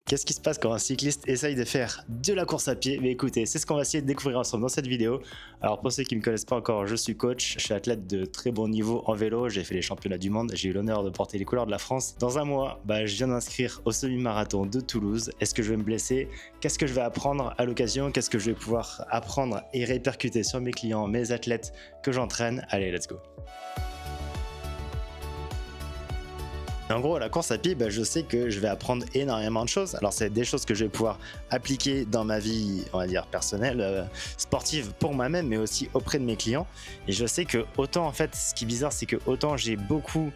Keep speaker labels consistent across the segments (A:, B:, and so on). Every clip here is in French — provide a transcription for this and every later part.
A: Qu'est-ce qui se passe quand un cycliste essaye de faire de la course à pied? Mais écoutez, c'est ce qu'on va essayer de découvrir ensemble dans cette vidéo. Alors pour ceux qui ne me connaissent pas encore, je suis coach, je suis athlète de très bon niveau en vélo, j'ai fait les championnats du monde, j'ai eu l'honneur de porter les couleurs de la France. Dans un mois, je viens d'inscrire au semi-marathon de Toulouse. Est-ce que je vais me blesser? Qu'est-ce que je vais apprendre à l'occasion? Qu'est-ce que je vais pouvoir apprendre et répercuter sur mes clients, mes athlètes que j'entraîne? Allez, let's go! En gros, à la course à pied, je sais que je vais apprendre énormément de choses. Alors, c'est des choses que je vais pouvoir appliquer dans ma vie, on va dire, personnelle, sportive pour moi-même, mais aussi auprès de mes clients. Et je sais que autant, en fait, ce qui est bizarre, c'est que autant j'ai beaucoup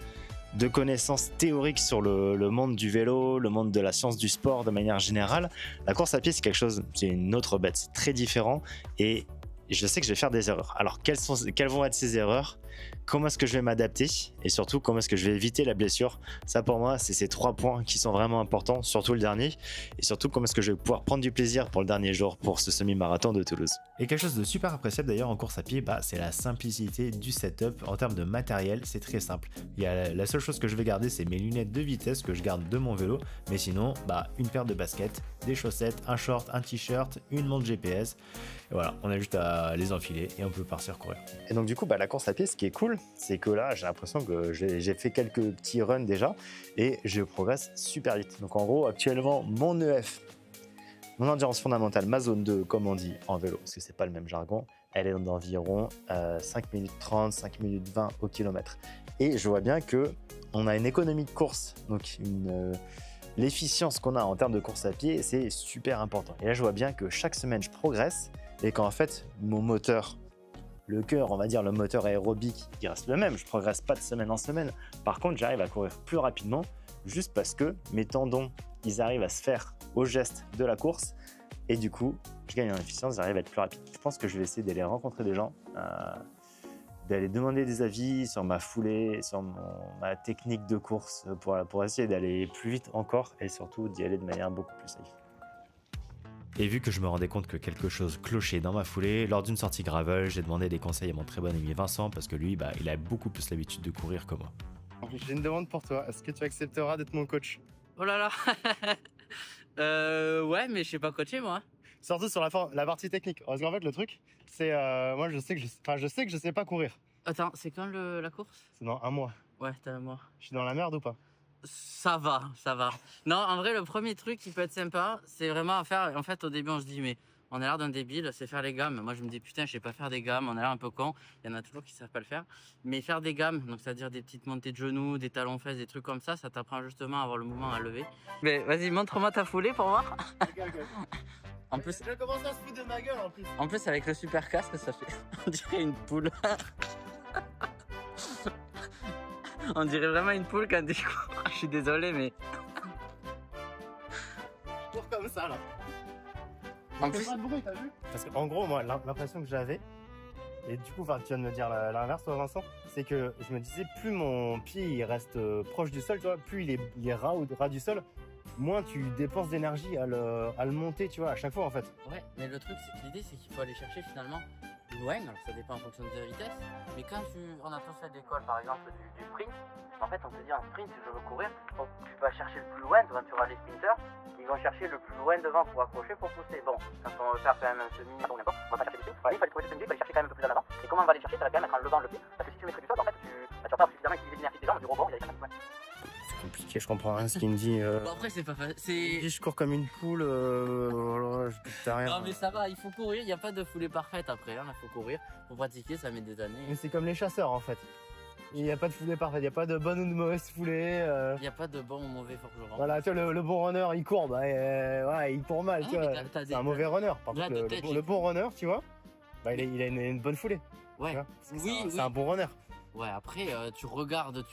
A: de connaissances théoriques sur le monde du vélo, le monde de la science du sport de manière générale, la course à pied, c'est quelque chose, c'est une autre bête, c'est très différent. Et je sais que je vais faire des erreurs. Alors, quelles vont être ces erreurs? Comment est-ce que je vais m'adapter? Et surtout, comment est-ce que je vais éviter la blessure? Ça, pour moi, c'est ces 3 points qui sont vraiment importants, surtout le dernier. Et surtout, comment est-ce que je vais pouvoir prendre du plaisir pour le dernier jour, pour ce semi-marathon de Toulouse. Et quelque chose de super appréciable d'ailleurs en course à pied, c'est la simplicité du setup. En termes de matériel, c'est très simple. La seule chose que je vais garder, c'est mes lunettes de vitesse que je garde de mon vélo. Mais sinon, une paire de baskets, des chaussettes, un short, un t-shirt, une montre GPS. Et voilà, on a juste à les enfiler et on peut partir courir. Et donc du coup, la course à pied, ce qui est cool, c'est que là, j'ai l'impression que j'ai fait quelques petits runs déjà et je progresse super vite. Donc en gros, actuellement, mon EF, mon endurance fondamentale, ma zone 2, comme on dit en vélo, parce que c'est pas le même jargon, elle est d'environ 5 minutes 30, 5 minutes 20 au kilomètre. Et je vois bien que on a une économie de course, donc l'efficience qu'on a en termes de course à pied, c'est super important. Et là, je vois bien que chaque semaine, je progresse et qu'en fait, mon moteur, le cœur, on va dire le moteur aérobique, il reste le même. Je progresse pas de semaine en semaine. Par contre, j'arrive à courir plus rapidement juste parce que mes tendons, ils arrivent à se faire au geste de la course et du coup, je gagne en efficience, j'arrive à être plus rapide. Je pense que je vais essayer d'aller rencontrer des gens, d'aller demander des avis sur ma foulée, sur ma technique de course pour essayer d'aller plus vite encore et surtout d'y aller de manière beaucoup plus safe. Et vu que je me rendais compte que quelque chose clochait dans ma foulée, lors d'une sortie gravel, j'ai demandé des conseils à mon très bon ami Vincent parce que lui, il a beaucoup plus l'habitude de courir que moi.
B: J'ai une demande pour toi. Est-ce que tu accepteras d'être mon coach?
C: Oh là là. Ouais, mais je sais pas coacher moi.
B: Surtout sur la partie technique. Parce qu'en fait, le truc, c'est moi, je sais que je sais pas courir.
C: Attends, c'est quand la course?
B: C'est dans un mois.
C: Ouais, t'as un mois.
B: Je suis dans la merde ou pas?
C: Ça va, ça va. Non, en vrai, le premier truc qui peut être sympa, c'est vraiment à faire. En fait, au début, on se dit, mais on a l'air d'un débile, c'est faire les gammes. Moi, je me dis, putain, je sais pas faire des gammes, on a l'air un peu con. Il y en a toujours qui savent pas le faire. Mais faire des gammes, donc c'est-à-dire des petites montées de genoux, des talons-fesses, des trucs comme ça t'apprend justement à avoir le mouvement à lever. Mais vas-y, montre-moi ta foulée pour voir.
B: Ok.
C: En plus,
B: j'ai commencé à se foutre de ma gueule en plus.
C: En plus, avec le super casque, ça fait. On dirait une poule. On dirait vraiment une poule quand tu cours. Je suis désolé, mais.
B: Je cours comme ça là.
C: En plus.
B: Pas de bruit, t'as vu? Parce qu'en gros, moi, l'impression que j'avais, et du coup, tu viens de me dire l'inverse, toi, Vincent, c'est que je me disais, plus mon pied il reste proche du sol, tu vois, plus il est ras du sol, moins tu dépenses d'énergie à le monter, tu vois, à chaque fois en fait.
C: Ouais, mais le truc, c'est que l'idée, c'est qu'il faut aller chercher finalement loin. Alors ça dépend en fonction de ta vitesse. Mais quand on a tous fait l'école, par exemple, du sprint, en fait, on te dit en sprint, si je veux courir, tu vas chercher le plus loin devant, tu auras les sprinters, ils vont chercher le plus loin devant pour accrocher, pour pousser. Bon, quand on va faire quand même un semi ou n'importe, on va pas chercher des pieds. Il fallait trouver ce semi, il fallait chercher quand même un peu plus en avant. Et comment on va aller chercher? Ça va quand même être en levant le pied. Parce que si tu mets du sol, en fait, tu vas pas suffisamment utiliser l'énergie des jambes, du rebond, il y a des choses.
B: C'est compliqué, je comprends rien ce qu'il me dit.
C: Bon, après, c'est pas facile.
B: Je cours comme une poule, je putain rien.
C: Non, mais ça va, il faut courir, il n'y a pas de foulée parfaite après, il faut courir. Pour pratiquer, ça met des années.
B: Mais c'est comme les chasseurs en fait. Il n'y a pas de foulée parfaite, il n'y a pas de bonne ou de mauvaise foulée.
C: Il n'y a pas de bon ou mauvais forgeron.
B: Voilà, tu vois, le bon runner, il court, ouais, il court mal, tu vois. C'est un mauvais runner. Par contre, le bon runner, tu vois, il a une bonne foulée.
C: Ouais,
B: oui, c'est un bon runner.
C: Ouais, après, tu regardes.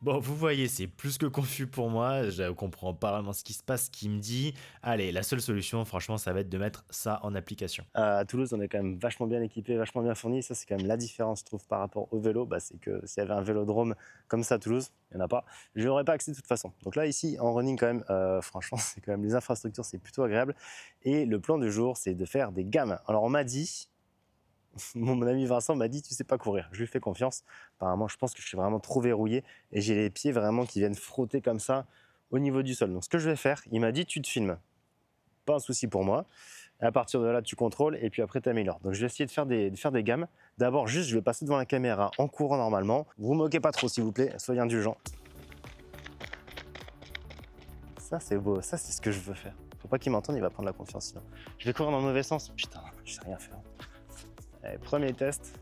A: Bon, vous voyez, c'est plus que confus pour moi. Je comprends pas vraiment ce qui se passe, ce qu'il me dit. Allez, la seule solution, franchement, ça va être de mettre ça en application. À Toulouse, on est quand même vachement bien équipé, vachement bien fourni. Ça, c'est quand même la différence, je trouve, par rapport au vélo. C'est que s'il y avait un vélodrome comme ça à Toulouse, il n'y en a pas. Je n'aurais pas accès de toute façon. Donc là, ici, en running, quand même, franchement, c'est quand même les infrastructures, c'est plutôt agréable. Et le plan du jour, c'est de faire des gammes. Alors, on m'a dit. Mon ami Vincent m'a dit tu sais pas courir, je lui fais confiance. Apparemment je pense que je suis vraiment trop verrouillé et j'ai les pieds vraiment qui viennent frotter comme ça au niveau du sol. Donc ce que je vais faire, il m'a dit tu te filmes. Pas un souci pour moi. Et à partir de là, tu contrôles et puis après tu améliores. Donc je vais essayer de faire des gammes. D'abord, juste, je vais passer devant la caméra en courant normalement. Vous moquez pas trop, s'il vous plaît, soyez indulgents. Ça, c'est beau, ça, c'est ce que je veux faire. Faut pas qu'il m'entende, il va prendre la confiance sinon. Je vais courir dans le mauvais sens. Putain, je sais rien faire. Allez, premier test.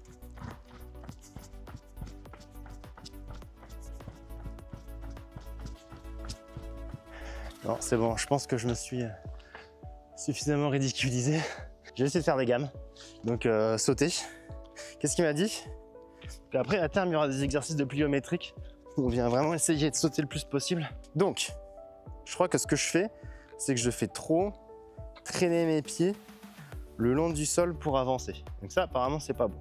A: Non, c'est bon, je pense que je me suis suffisamment ridiculisé. J'ai essayé de faire des gammes, donc sauter. Qu'est-ce qu'il m'a dit? Après, à terme, il y aura des exercices de pliométrique. On vient vraiment essayer de sauter le plus possible. Donc, je crois que ce que je fais, c'est que je fais trop traîner mes pieds le long du sol pour avancer. Donc ça, apparemment, c'est pas bon.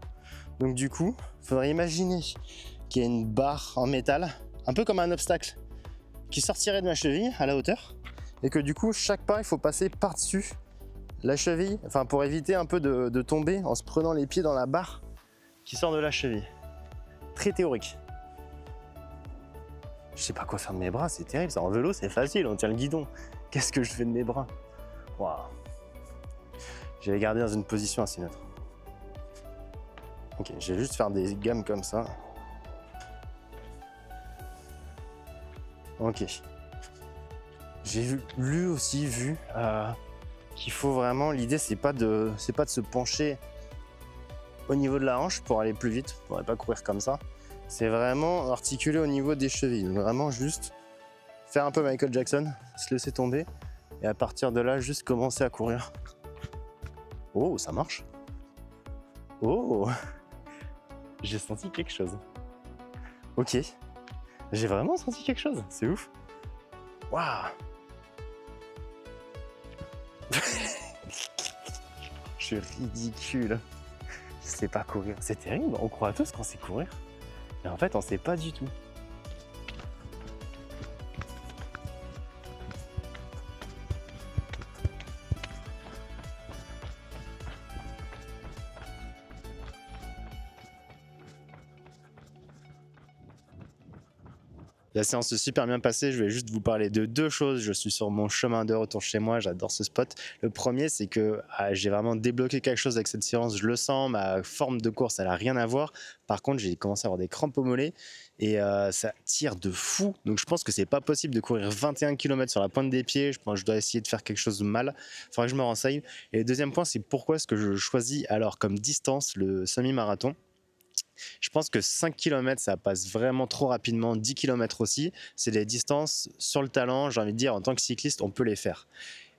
A: Donc du coup, il faudrait imaginer qu'il y a une barre en métal, un peu comme un obstacle, qui sortirait de ma cheville à la hauteur, et que du coup, chaque pas, il faut passer par-dessus la cheville, enfin pour éviter un peu de tomber en se prenant les pieds dans la barre qui sort de la cheville. Très théorique. Je sais pas quoi faire de mes bras, c'est terrible. Ça, en vélo, c'est facile, on tient le guidon. Qu'est-ce que je fais de mes bras? Waouh. Je vais les garder dans une position assez neutre. Ok, je vais juste faire des gammes comme ça. Ok. J'ai aussi vu qu'il faut vraiment, l'idée c'est pas de se pencher au niveau de la hanche pour aller plus vite, on ne pourrait pas courir comme ça. C'est vraiment articuler au niveau des chevilles, donc vraiment juste faire un peu Michael Jackson, se laisser tomber et à partir de là juste commencer à courir. Oh, ça marche. Oh, j'ai senti quelque chose. Ok, j'ai vraiment senti quelque chose, c'est ouf. Waouh. Je suis ridicule. Je sais pas courir. C'est terrible, on croit tous qu'on sait courir. Mais en fait, on sait pas du tout. La séance s'est super bien passée, je vais juste vous parler de deux choses. Je suis sur mon chemin de retour chez moi, j'adore ce spot. Le premier, c'est que j'ai vraiment débloqué quelque chose avec cette séance, je le sens, ma forme de course, elle n'a rien à voir. Par contre, j'ai commencé à avoir des crampes au mollet et ça tire de fou. Donc je pense que c'est pas possible de courir 21 km sur la pointe des pieds. Je pense que je dois essayer de faire quelque chose de mal. Il faudrait que je me renseigne. Et le deuxième point, c'est pourquoi est-ce que je choisis alors comme distance le semi-marathon. Je pense que 5 km, ça passe vraiment trop rapidement, 10 km aussi. C'est des distances sur le talent, j'ai envie de dire, en tant que cycliste, on peut les faire.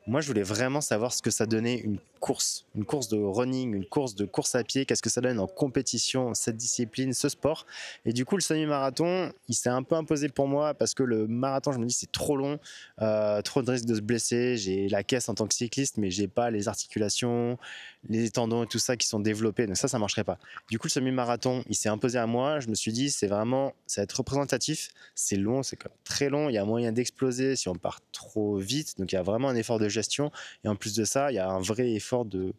A: Moi, je voulais vraiment savoir ce que ça donnait une course de running, une course à pied, qu'est-ce que ça donne en compétition, cette discipline, ce sport. Et du coup, le semi-marathon, il s'est un peu imposé pour moi parce que le marathon, je me dis, c'est trop long, trop de risques de se blesser. J'ai la caisse en tant que cycliste, mais j'ai pas les articulations, les tendons et tout ça qui sont développés. Donc ça marcherait pas. Du coup, le semi-marathon, il s'est imposé à moi. Je me suis dit, ça va être représentatif. C'est long, c'est quand même très long. Il y a moyen d'exploser si on part trop vite. Donc il y a vraiment un effort de gestion. Et en plus de ça, il y a un vrai effort de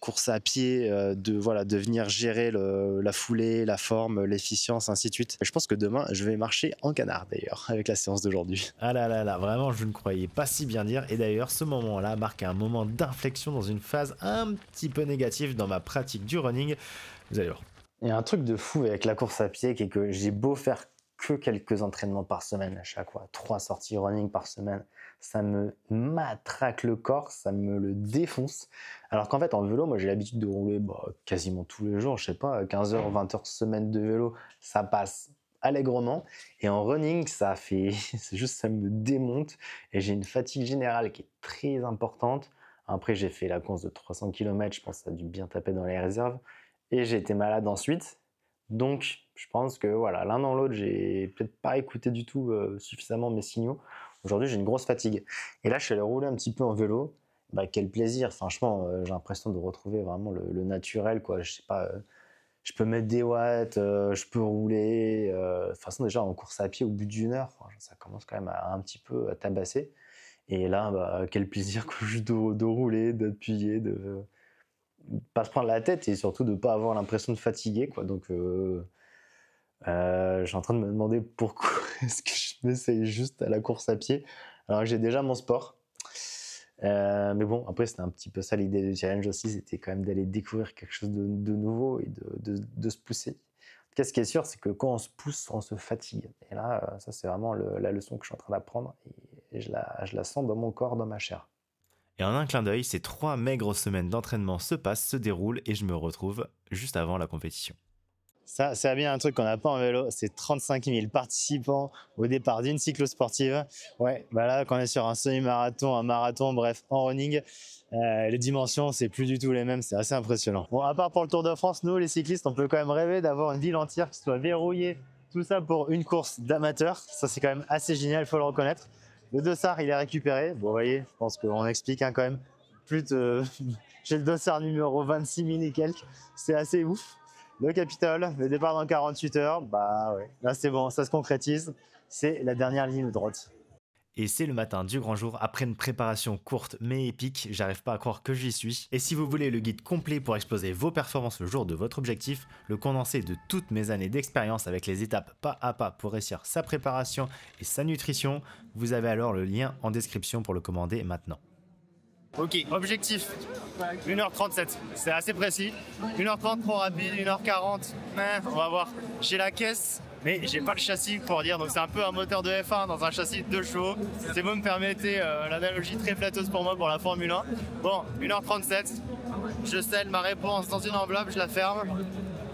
A: course à pied, de venir gérer la foulée, la forme, l'efficience, ainsi de suite. Je pense que demain, je vais marcher en canard d'ailleurs, avec la séance d'aujourd'hui.
D: Ah là là là, vraiment, je ne croyais pas si bien dire. Et d'ailleurs, ce moment-là marque un moment d'inflexion dans une phase un petit peu négative dans ma pratique du running. Vous allez voir.
A: Il y a un truc de fou avec la course à pied qui est que j'ai beau faire que quelques entraînements par semaine à chaque fois, 3 sorties running par semaine, ça me matraque le corps, ça me le défonce. Alors qu'en fait en vélo, moi j'ai l'habitude de rouler quasiment tous les jours, je sais pas, 15h, 20h semaine de vélo, ça passe allègrement. Et en running, c'est juste ça me démonte et j'ai une fatigue générale qui est très importante. Après j'ai fait la course de 300 km, je pense que ça a dû bien taper dans les réserves. Et j'ai été malade ensuite. Donc, je pense que voilà, l'un dans l'autre, j'ai peut-être pas écouté du tout suffisamment mes signaux. Aujourd'hui, j'ai une grosse fatigue. Et là, je suis allé rouler un petit peu en vélo. Quel plaisir, franchement, j'ai l'impression de retrouver vraiment le naturel, quoi. Je sais pas, je peux mettre des watts, je peux rouler. De toute façon, déjà, en course à pied, au bout d'une heure, ça commence quand même à un petit peu à tabasser. Et là, quel plaisir de rouler, d'appuyer, de pas se prendre la tête et surtout de pas avoir l'impression de fatiguer, quoi. Donc Je suis en train de me demander pourquoi est-ce que je m'essaye juste à la course à pied alors que j'ai déjà mon sport. Mais bon, après c'était un petit peu ça l'idée du challenge aussi, c'était quand même d'aller découvrir quelque chose de nouveau et de se pousser. En tout cas, ce qui est sûr, c'est que quand on se pousse, on se fatigue. Et là, ça c'est vraiment la leçon que je suis en train d'apprendre et je la sens dans mon corps, dans ma chair.
D: Et en un clin d'œil, ces 3 maigres semaines d'entraînement se passent, se déroulent et je me retrouve juste avant la compétition.
A: Ça, c'est bien un truc qu'on n'a pas en vélo, c'est 35 000 participants au départ d'une cyclosportive. Ouais, bah là, quand on est sur un semi-marathon, un marathon, bref, en running, les dimensions, c'est plus du tout les mêmes, c'est assez impressionnant. Bon, à part pour le Tour de France, nous, les cyclistes, on peut quand même rêver d'avoir une ville entière qui soit verrouillée, tout ça pour une course d'amateurs. Ça, c'est quand même assez génial, il faut le reconnaître. Le dossard, il est récupéré. Bon, vous voyez, je pense qu'on explique quand même. J'ai le dossard numéro 26 000 et quelques, c'est assez ouf. Le Capitole, le départ dans 48 heures, bah ouais, là c'est bon, ça se concrétise, c'est la dernière ligne droite.
D: Et c'est le matin du grand jour, après une préparation courte mais épique, j'arrive pas à croire que j'y suis. Et si vous voulez le guide complet pour exploser vos performances le jour de votre objectif, le condensé de toutes mes années d'expérience avec les étapes pas à pas pour réussir sa préparation et sa nutrition, vous avez alors le lien en description pour le commander maintenant.
B: Ok, objectif 1h37, c'est assez précis. 1h30 trop rapide, 1h40, on va voir. J'ai la caisse, mais j'ai pas le châssis pour dire, donc c'est un peu un moteur de F1 dans un châssis de 2 chevaux. Si vous me permettez l'analogie très flatteuse pour moi pour la Formule 1. Bon, 1h37, je scelle ma réponse dans une enveloppe, je la ferme,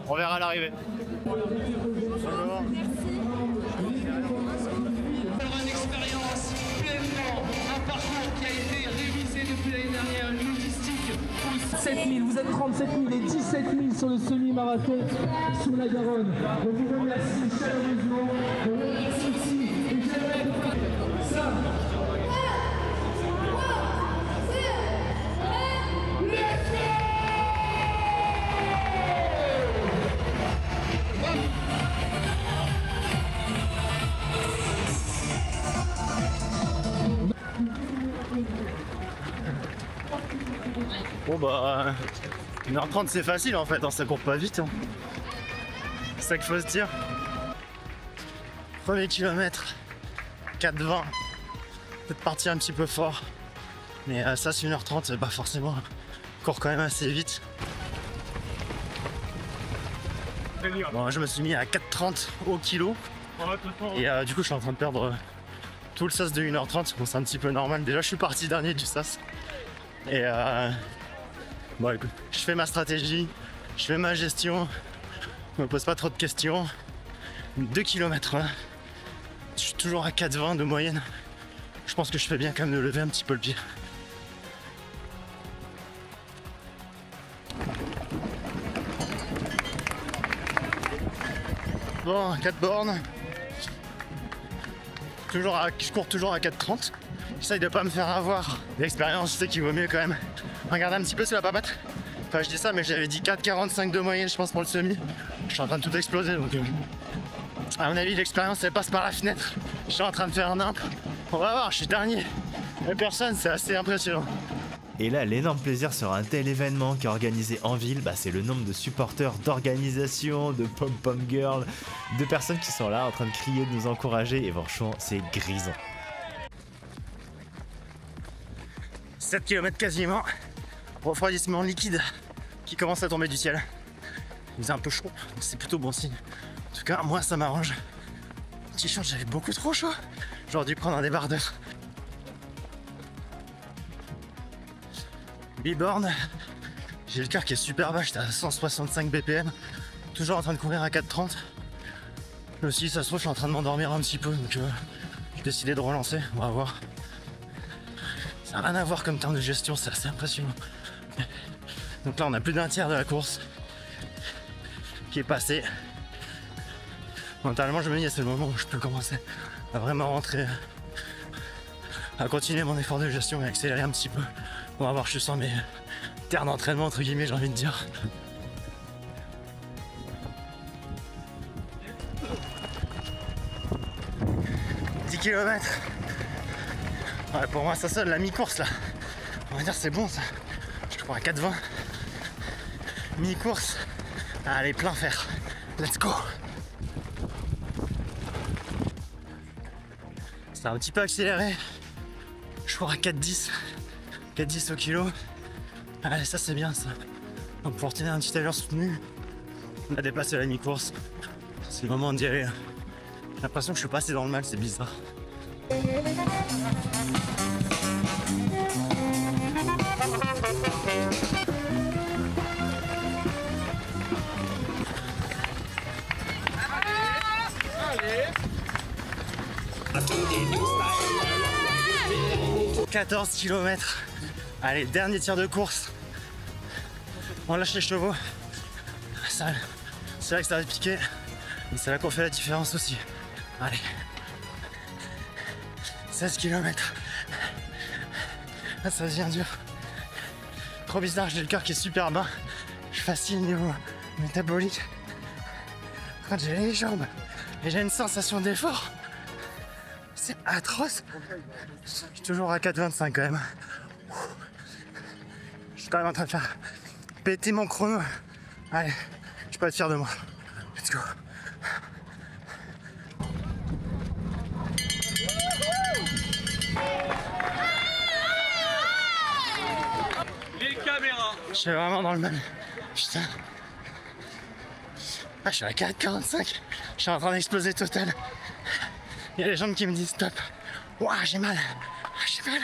B: on verra à l'arrivée. Bonjour.
E: Une expérience pleinement, un parcours qui a été révisé depuis l'année dernière, une logistique. 7000, vous êtes 37 000 et 17 000 sur le semi-marathon sur la Garonne. Je vous remercie chaleureusement de votre souci et j'aimerais ça.
B: Bon bah 1h30 c'est facile en fait, ça court pas vite. C'est ça qu'il faut se dire. Premier kilomètre, 4,20. Peut-être partir un petit peu fort. Mais ça c'est 1h30, c'est pas forcément. Court quand même assez vite. Bon, je me suis mis à 4,30 au kilo. Et du coup je suis en train de perdre tout le sas de 1h30. Bon, c'est un petit peu normal. Déjà je suis parti dernier du sas. Et bon écoute, je fais ma stratégie, je fais ma gestion, je me pose pas trop de questions. 2 km, je suis toujours à 4,20 de moyenne. Je pense que je fais bien quand même de lever un petit peu le pied. Bon, 4 bornes. Je cours toujours à 4,30. J'essaye de pas me faire avoir. L'expérience, je sais qu'il vaut mieux quand même regarder un petit peu sur la papate. Enfin, je dis ça, mais j'avais dit 4,45 de moyenne, je pense, pour le semi. Je suis en train de tout exploser, donc à mon avis, l'expérience, elle passe par la fenêtre. Je suis en train de faire un imp. On va voir, je suis dernier. Mais personne, c'est assez impressionnant.
D: Et là, l'énorme plaisir sur un tel événement qui est organisé en ville, c'est le nombre de supporters, d'organisations, de pom-pom girls, de personnes qui sont là en train de crier, de nous encourager. Et franchement, c'est grisant.
B: 7 km quasiment, refroidissement liquide qui commence à tomber du ciel. Il faisait un peu chaud, c'est plutôt bon signe. En tout cas, moi ça m'arrange. T-shirt, j'avais beaucoup trop chaud. J'aurais dû prendre un débardeur. Biborne, j'ai le cœur qui est super bas, j'étais à 165 BPM, toujours en train de courir à 4,30. Mais aussi, ça se trouve, je suis en train de m'endormir un petit peu, donc j'ai décidé de relancer, on va voir. Ça n'a rien à voir comme terme de gestion, c'est assez impressionnant. Donc là on a plus d'un tiers de la course qui est passé. Mentalement je me dis c'est le moment où je peux commencer à vraiment rentrer, à continuer mon effort de gestion et accélérer un petit peu. On va voir, je sens mes terres d'entraînement entre guillemets, j'ai envie de dire. « 10 km. Ouais, pour moi ça sonne la mi-course là. On va dire c'est bon ça. Je crois à 4,20. Mi-course. Allez, plein fer. Let's go.
A: C'est un petit peu accéléré. Je cours à 4,10. 4,10 au kilo. Allez, ça c'est bien ça. Donc pour tenir un petit allure soutenue, on a dépassé la mi-course. C'est le moment d'y aller. J'ai l'impression que je suis passé dans le mal, c'est bizarre. « 14 km. Allez, dernier tir de course. On lâche les chevaux. Ça, c'est là que ça va piquer. Mais c'est là qu'on fait la différence aussi. Allez. 16 km. Là, ça devient dur. Trop bizarre, j'ai le cœur qui est super bas. Je suis facile niveau métabolique. Quand j'ai les jambes et j'ai une sensation d'effort, c'est atroce. Je suis toujours à 4,25 quand même. Je suis quand même en train de faire péter mon chrono. Allez, je peux être fier de moi. Let's go.
E: Les caméras.
A: Je suis vraiment dans le mal. Putain. Ah, je suis à 4,45. Je suis en train d'exploser total. Il y a les gens qui me disent stop. Ouah, j'ai mal. J'ai mal.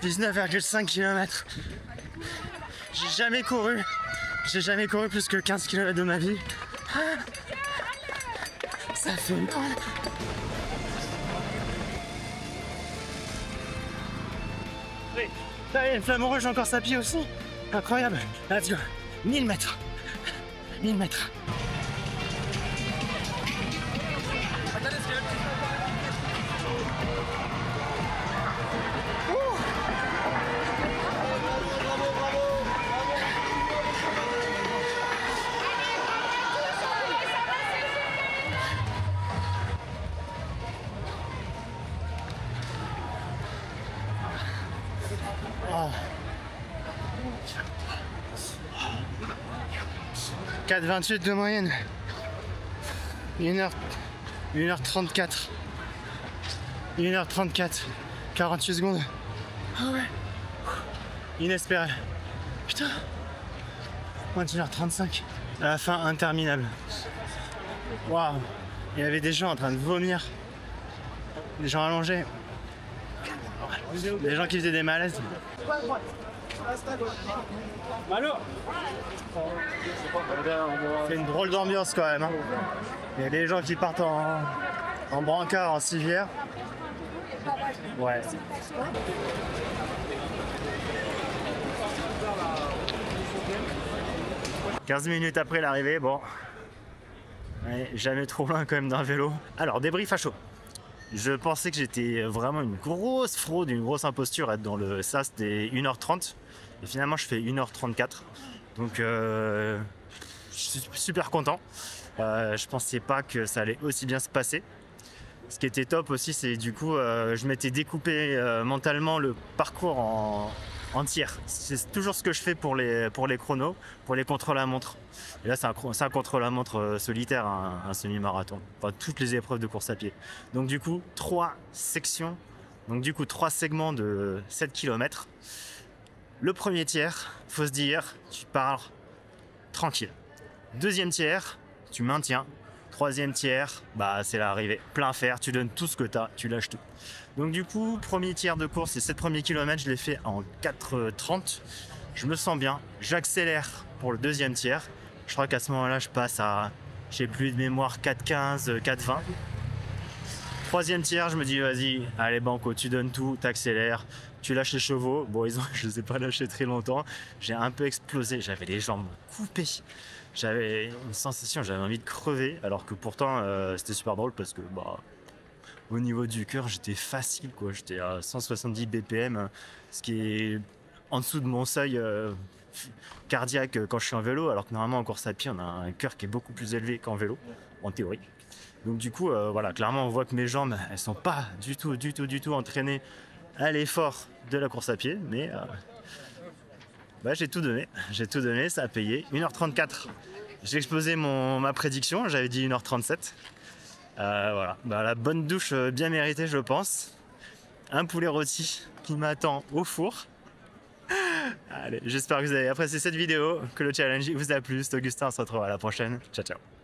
A: « 19,5 km. J'ai jamais couru plus que 15 km de ma vie. Ça fait mal. Là, il y a une flamme rouge encore sa pied aussi. Incroyable. Let's go. 1000 mètres. 1000 mètres. Oh. 4,28 de moyenne. 1h34. 1h34. 48 secondes. Ah ouais. Inespéré. Putain. Moins de 1h35. À la fin, interminable. Waouh. Il y avait des gens en train de vomir. Des gens allongés. Des gens qui faisaient des malaises. C'est une drôle d'ambiance quand même. Hein. Il y a des gens qui partent en brancard, en civière. Ouais. « 15 minutes après l'arrivée, bon. Ouais, jamais trop loin quand même d'un vélo. Alors, débrief à chaud. Je pensais que j'étais vraiment une grosse fraude, une grosse imposture être dans le ça c'était 1h30 et finalement je fais 1h34 donc je suis super content. Je pensais pas que ça allait aussi bien se passer. Ce qui était top aussi c'est du coup je m'étais découpé mentalement le parcours en tiers. C'est toujours ce que je fais pour les chronos, pour les contre-la-montre. Et là, c'est un contre-la-montre solitaire, un semi-marathon. Enfin, toutes les épreuves de course à pied. Donc du coup, 3 sections. Donc du coup, 3 segments de 7 km. Le premier tiers, faut se dire, tu pars tranquille. Deuxième tiers, tu maintiens. Troisième tiers, bah c'est l'arrivée. Plein fer, tu donnes tout ce que tu as, tu lâches tout. Donc du coup, premier tiers de course, les 7 premiers kilomètres, je l'ai fait en 4,30. Je me sens bien, j'accélère pour le deuxième tiers. Je crois qu'à ce moment-là, je passe à, j'ai plus de mémoire, 4,15, 4,20. Troisième tiers, je me dis, vas-y, allez banco, tu donnes tout, t'accélères, tu lâches les chevaux. Bon, je les ai pas lâchés très longtemps. J'ai un peu explosé, j'avais les jambes coupées. J'avais une sensation, j'avais envie de crever, alors que pourtant, c'était super drôle parce que, bah, au niveau du cœur, j'étais facile, quoi. J'étais à 170 BPM, ce qui est en dessous de mon seuil cardiaque quand je suis en vélo, alors que normalement en course à pied, on a un cœur qui est beaucoup plus élevé qu'en vélo, en théorie. Donc du coup, voilà, clairement, on voit que mes jambes, elles sont pas du tout entraînées à l'effort de la course à pied, mais bah, j'ai tout donné, ça a payé. 1h34 j'ai explosé ma prédiction, j'avais dit 1h37. Voilà, bah, la bonne douche bien méritée je pense. Un poulet rôti qui m'attend au four. Allez, j'espère que vous avez apprécié cette vidéo, que le challenge vous a plu. C'est Augustin, on se retrouve à la prochaine. Ciao ciao.